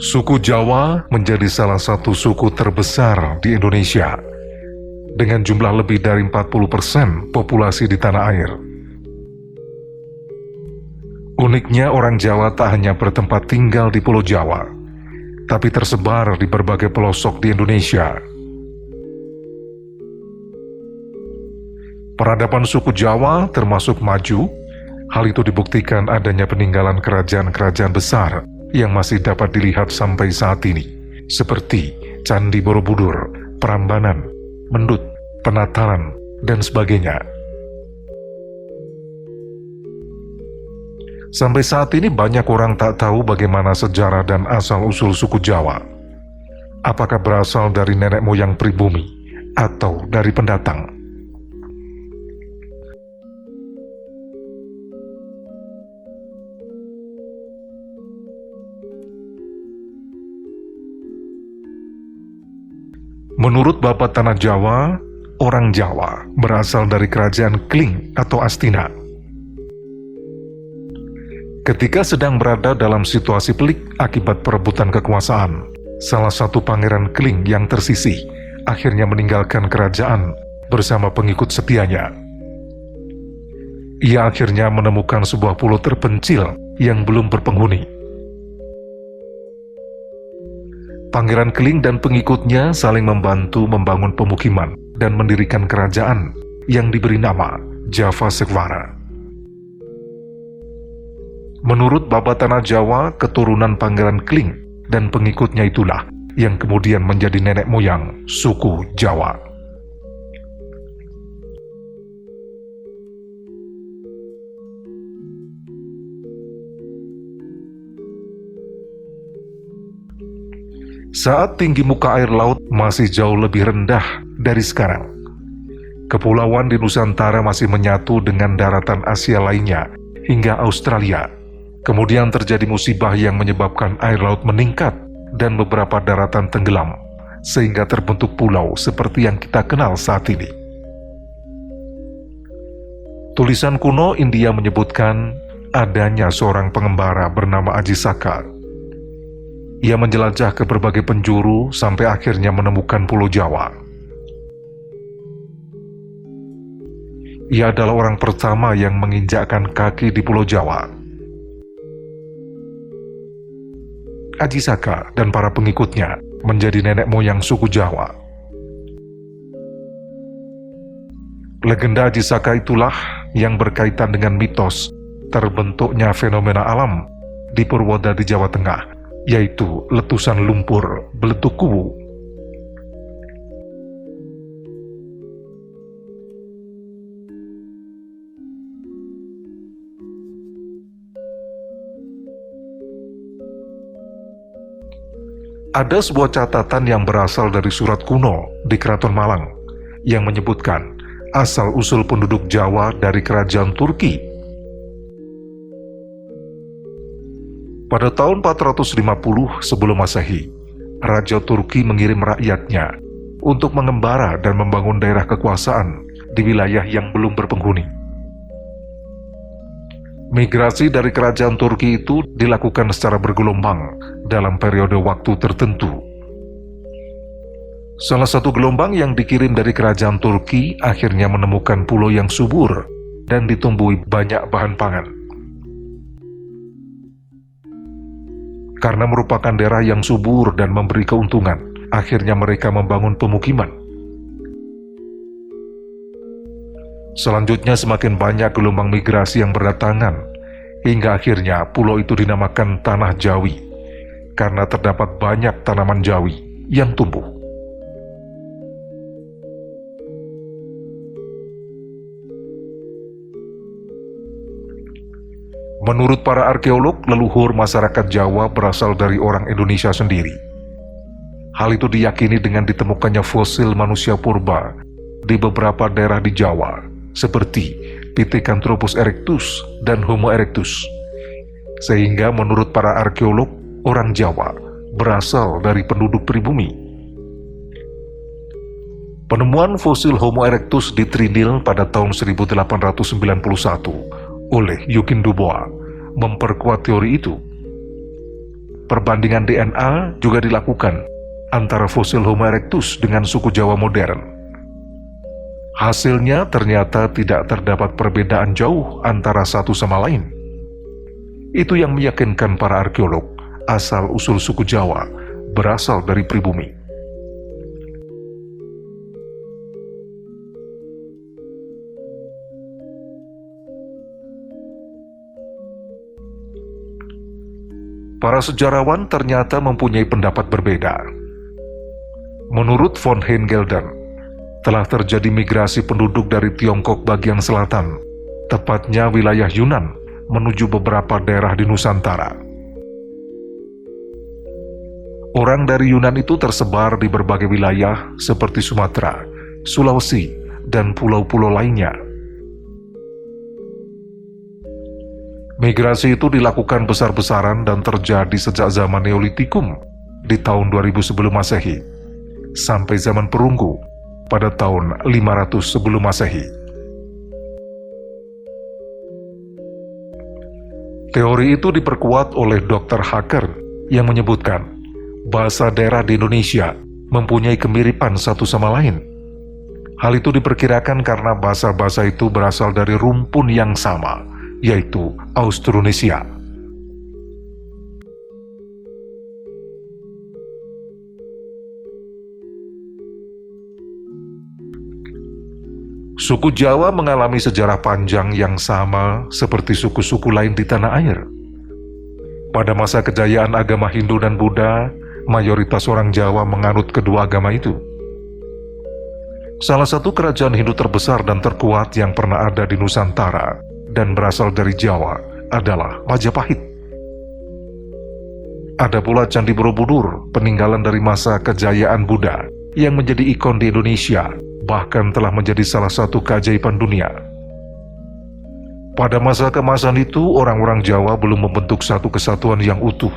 Suku Jawa menjadi salah satu suku terbesar di Indonesia, dengan jumlah lebih dari 40% populasi di tanah air. Uniknya, orang Jawa tak hanya bertempat tinggal di Pulau Jawa, tapi tersebar di berbagai pelosok di Indonesia. Peradaban suku Jawa termasuk maju. Hal itu dibuktikan adanya peninggalan kerajaan-kerajaan besar yang masih dapat dilihat sampai saat ini, seperti Candi Borobudur, Prambanan, Mendut, Penataran, dan sebagainya. Sampai saat ini banyak orang tak tahu bagaimana sejarah dan asal-usul suku Jawa. Apakah berasal dari nenek moyang pribumi atau dari pendatang? Menurut Bapak Tanah Jawa, orang Jawa berasal dari kerajaan Kling atau Astina. Ketika sedang berada dalam situasi pelik akibat perebutan kekuasaan, salah satu pangeran Kling yang tersisih akhirnya meninggalkan kerajaan bersama pengikut setianya. Ia akhirnya menemukan sebuah pulau terpencil yang belum berpenghuni. Pangeran Kling dan pengikutnya saling membantu membangun pemukiman dan mendirikan kerajaan yang diberi nama Javasekvara. Menurut Bapak Tanah Jawa, keturunan Pangeran Kling dan pengikutnya itulah yang kemudian menjadi nenek moyang suku Jawa. Saat tinggi muka air laut masih jauh lebih rendah dari sekarang, kepulauan di Nusantara masih menyatu dengan daratan Asia lainnya hingga Australia. Kemudian terjadi musibah yang menyebabkan air laut meningkat dan beberapa daratan tenggelam, sehingga terbentuk pulau seperti yang kita kenal saat ini. Tulisan kuno India menyebutkan adanya seorang pengembara bernama Aji Saka. Ia menjelajah ke berbagai penjuru sampai akhirnya menemukan Pulau Jawa. Ia adalah orang pertama yang menginjakkan kaki di Pulau Jawa. Aji Saka dan para pengikutnya menjadi nenek moyang suku Jawa. Legenda Aji Saka itulah yang berkaitan dengan mitos terbentuknya fenomena alam di Purwoda di Jawa Tengah, yaitu letusan lumpur Beletuk Kuwu. Ada sebuah catatan yang berasal dari surat kuno di Keraton Malang yang menyebutkan asal-usul penduduk Jawa dari kerajaan Turki. Pada tahun 450 sebelum Masehi, Raja Turki mengirim rakyatnya untuk mengembara dan membangun daerah kekuasaan di wilayah yang belum berpenghuni. Migrasi dari kerajaan Turki itu dilakukan secara bergelombang dalam periode waktu tertentu. Salah satu gelombang yang dikirim dari kerajaan Turki akhirnya menemukan pulau yang subur dan ditumbuhi banyak bahan pangan. Karena merupakan daerah yang subur dan memberi keuntungan, akhirnya mereka membangun pemukiman. Selanjutnya semakin banyak gelombang migrasi yang berdatangan, hingga akhirnya pulau itu dinamakan Tanah Jawi, karena terdapat banyak tanaman jawi yang tumbuh. Menurut para arkeolog, leluhur masyarakat Jawa berasal dari orang Indonesia sendiri. Hal itu diyakini dengan ditemukannya fosil manusia purba di beberapa daerah di Jawa, seperti Pithecanthropus erectus dan Homo erectus. Sehingga menurut para arkeolog, orang Jawa berasal dari penduduk pribumi. Penemuan fosil Homo erectus di Trinil pada tahun 1891 oleh Eugene Dubois memperkuat teori itu. Perbandingan DNA juga dilakukan antara fosil Homo erectus dengan suku Jawa modern. Hasilnya ternyata tidak terdapat perbedaan jauh antara satu sama lain. Itu yang meyakinkan para arkeolog asal-usul suku Jawa berasal dari pribumi. Para sejarawan ternyata mempunyai pendapat berbeda. Menurut von Hengelden, telah terjadi migrasi penduduk dari Tiongkok bagian selatan, tepatnya wilayah Yunan, menuju beberapa daerah di Nusantara. Orang dari Yunan itu tersebar di berbagai wilayah seperti Sumatera, Sulawesi, dan pulau-pulau lainnya. Migrasi itu dilakukan besar-besaran dan terjadi sejak zaman Neolitikum di tahun 2000 sebelum Masehi sampai zaman Perunggu pada tahun 500 sebelum Masehi. Teori itu diperkuat oleh Dr. Hacker yang menyebutkan bahasa daerah di Indonesia mempunyai kemiripan satu sama lain. Hal itu diperkirakan karena bahasa-bahasa itu berasal dari rumpun yang sama, yaitu Austronesia. Suku Jawa mengalami sejarah panjang yang sama seperti suku-suku lain di tanah air. Pada masa kejayaan agama Hindu dan Buddha, mayoritas orang Jawa menganut kedua agama itu. Salah satu kerajaan Hindu terbesar dan terkuat yang pernah ada di Nusantara dan berasal dari Jawa adalah Majapahit. Ada pula Candi Borobudur, peninggalan dari masa kejayaan Buddha, yang menjadi ikon di Indonesia, bahkan telah menjadi salah satu keajaiban dunia. Pada masa keemasan itu, orang-orang Jawa belum membentuk satu kesatuan yang utuh,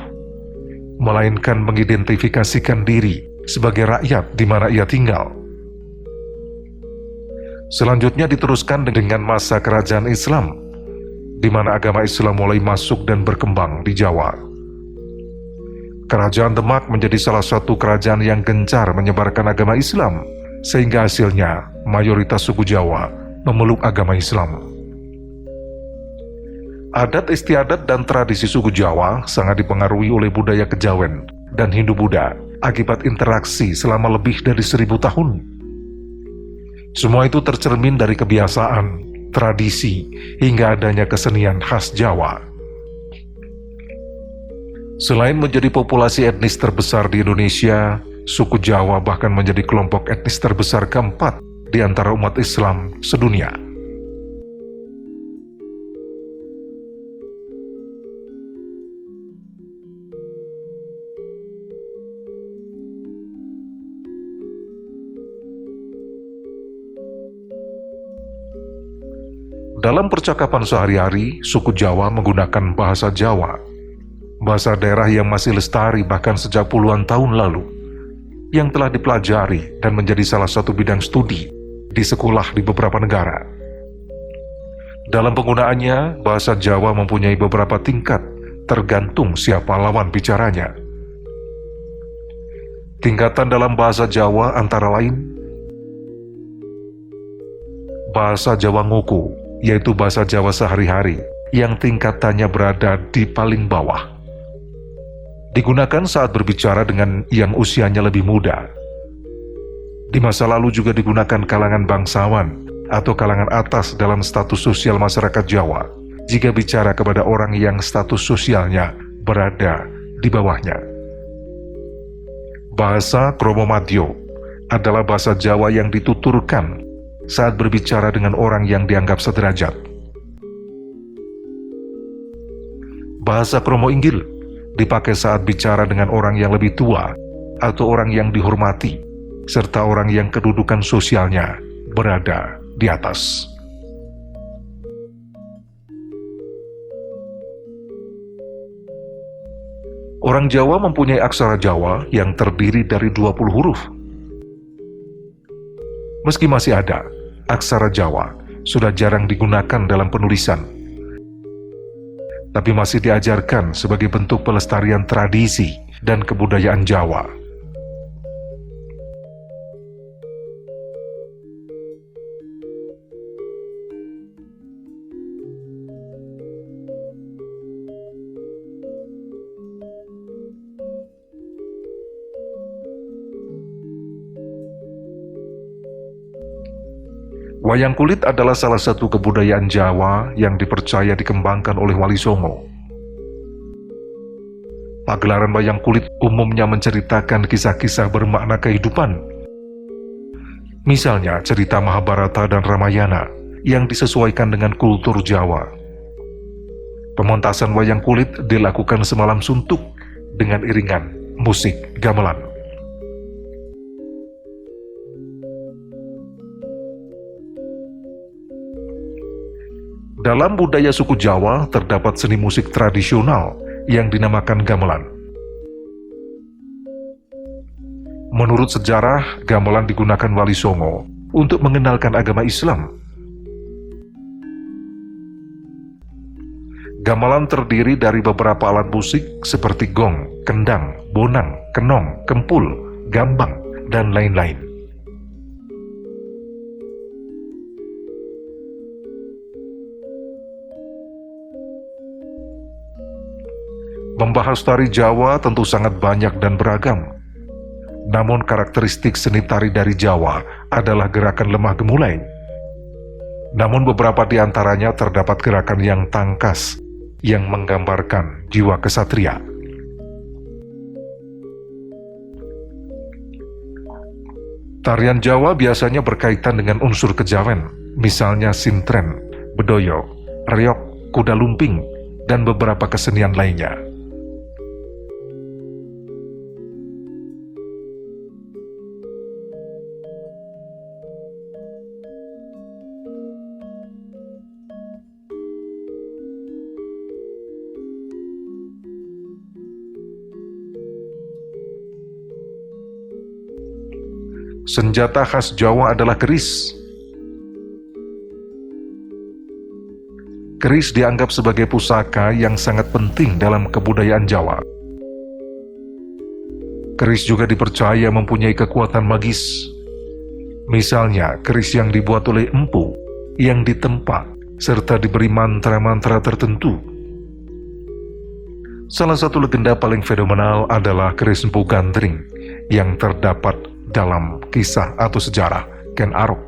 melainkan mengidentifikasikan diri sebagai rakyat di mana ia tinggal. Selanjutnya diteruskan dengan masa kerajaan Islam, di mana agama Islam mulai masuk dan berkembang di Jawa. Kerajaan Demak menjadi salah satu kerajaan yang gencar menyebarkan agama Islam, sehingga hasilnya mayoritas suku Jawa memeluk agama Islam. Adat istiadat dan tradisi suku Jawa sangat dipengaruhi oleh budaya kejawen dan Hindu-Buddha akibat interaksi selama lebih dari 1000 tahun. Semua itu tercermin dari kebiasaan, tradisi, hingga adanya kesenian khas Jawa. Selain menjadi populasi etnis terbesar di Indonesia, suku Jawa bahkan menjadi kelompok etnis terbesar keempat di antara umat Islam sedunia. Dalam percakapan sehari-hari, suku Jawa menggunakan bahasa Jawa, bahasa daerah yang masih lestari bahkan sejak puluhan tahun lalu, yang telah dipelajari dan menjadi salah satu bidang studi di sekolah di beberapa negara. Dalam penggunaannya, bahasa Jawa mempunyai beberapa tingkat tergantung siapa lawan bicaranya. Tingkatan dalam bahasa Jawa antara lain bahasa Jawa Ngoko, yaitu bahasa Jawa sehari-hari yang tingkatannya berada di paling bawah. Digunakan saat berbicara dengan yang usianya lebih muda. Di masa lalu juga digunakan kalangan bangsawan atau kalangan atas dalam status sosial masyarakat Jawa jika bicara kepada orang yang status sosialnya berada di bawahnya. Bahasa Kromo Madyo adalah bahasa Jawa yang dituturkan saat berbicara dengan orang yang dianggap sederajat. Bahasa Kromo Inggil dipakai saat bicara dengan orang yang lebih tua atau orang yang dihormati, serta orang yang kedudukan sosialnya berada di atas. Orang Jawa mempunyai aksara Jawa yang terdiri dari 20 huruf. Meski masih ada, aksara Jawa sudah jarang digunakan dalam penulisan. tapi masih diajarkan sebagai bentuk pelestarian tradisi dan kebudayaan Jawa. Wayang kulit adalah salah satu kebudayaan Jawa yang dipercaya dikembangkan oleh Wali Songo. Pagelaran wayang kulit umumnya menceritakan kisah-kisah bermakna kehidupan. Misalnya cerita Mahabharata dan Ramayana yang disesuaikan dengan kultur Jawa. Pementasan wayang kulit dilakukan semalam suntuk dengan iringan musik gamelan. Dalam budaya suku Jawa terdapat seni musik tradisional yang dinamakan gamelan. Menurut sejarah, gamelan digunakan Wali Songo untuk mengenalkan agama Islam. Gamelan terdiri dari beberapa alat musik seperti gong, kendang, bonang, kenong, kempul, gambang, dan lain-lain. Membahas tari Jawa tentu sangat banyak dan beragam. Namun karakteristik seni tari dari Jawa adalah gerakan lemah gemulai. Namun beberapa di antaranya terdapat gerakan yang tangkas, yang menggambarkan jiwa kesatria. Tarian Jawa biasanya berkaitan dengan unsur kejawen, misalnya sintren, bedoyo, reok, kuda lumping, dan beberapa kesenian lainnya. Senjata khas Jawa adalah keris. Keris dianggap sebagai pusaka yang sangat penting dalam kebudayaan Jawa. Keris juga dipercaya mempunyai kekuatan magis. Misalnya, keris yang dibuat oleh empu, yang ditempa, serta diberi mantra-mantra tertentu. Salah satu legenda paling fenomenal adalah keris Empu Gandring yang terdapat dalam kisah atau sejarah Ken Arok.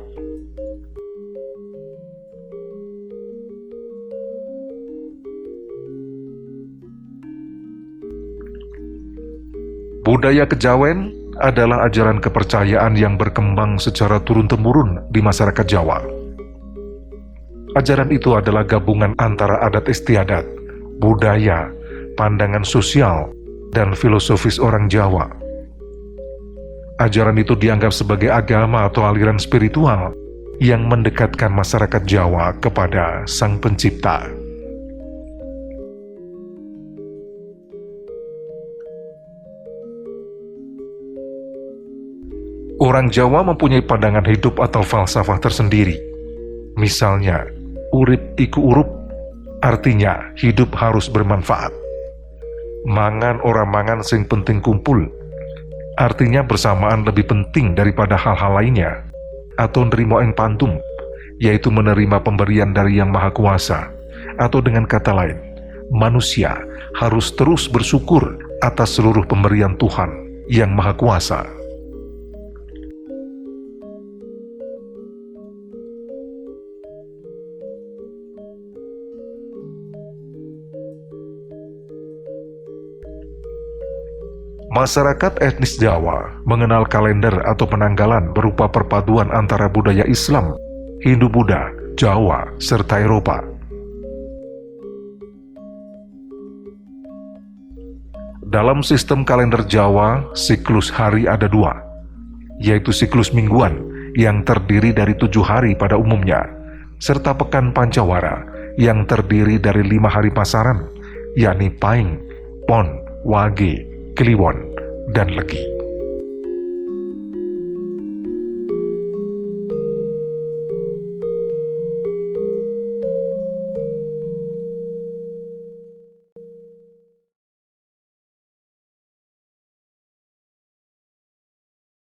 Budaya kejawen adalah ajaran kepercayaan yang berkembang secara turun-temurun di masyarakat Jawa. Ajaran itu adalah gabungan antara adat istiadat, budaya, pandangan sosial, dan filosofis orang Jawa. Ajaran itu dianggap sebagai agama atau aliran spiritual yang mendekatkan masyarakat Jawa kepada Sang Pencipta. Orang Jawa mempunyai pandangan hidup atau falsafah tersendiri. Misalnya, urip iku urup, artinya hidup harus bermanfaat. Mangan ora mangan sing penting kumpul, artinya bersamaan lebih penting daripada hal-hal lainnya. Atau nerimo ing pantum, yaitu menerima pemberian dari Yang Maha Kuasa. Atau dengan kata lain, manusia harus terus bersyukur atas seluruh pemberian Tuhan Yang Maha Kuasa. Masyarakat etnis Jawa mengenal kalender atau penanggalan berupa perpaduan antara budaya Islam, Hindu-Buddha, Jawa, serta Eropa. Dalam sistem kalender Jawa, siklus hari ada dua, yaitu siklus mingguan yang terdiri dari 7 hari pada umumnya, serta pekan Pancawara yang terdiri dari 5 hari pasaran, yakni Paing, Pon, Wage, Kliwon, dan Legi.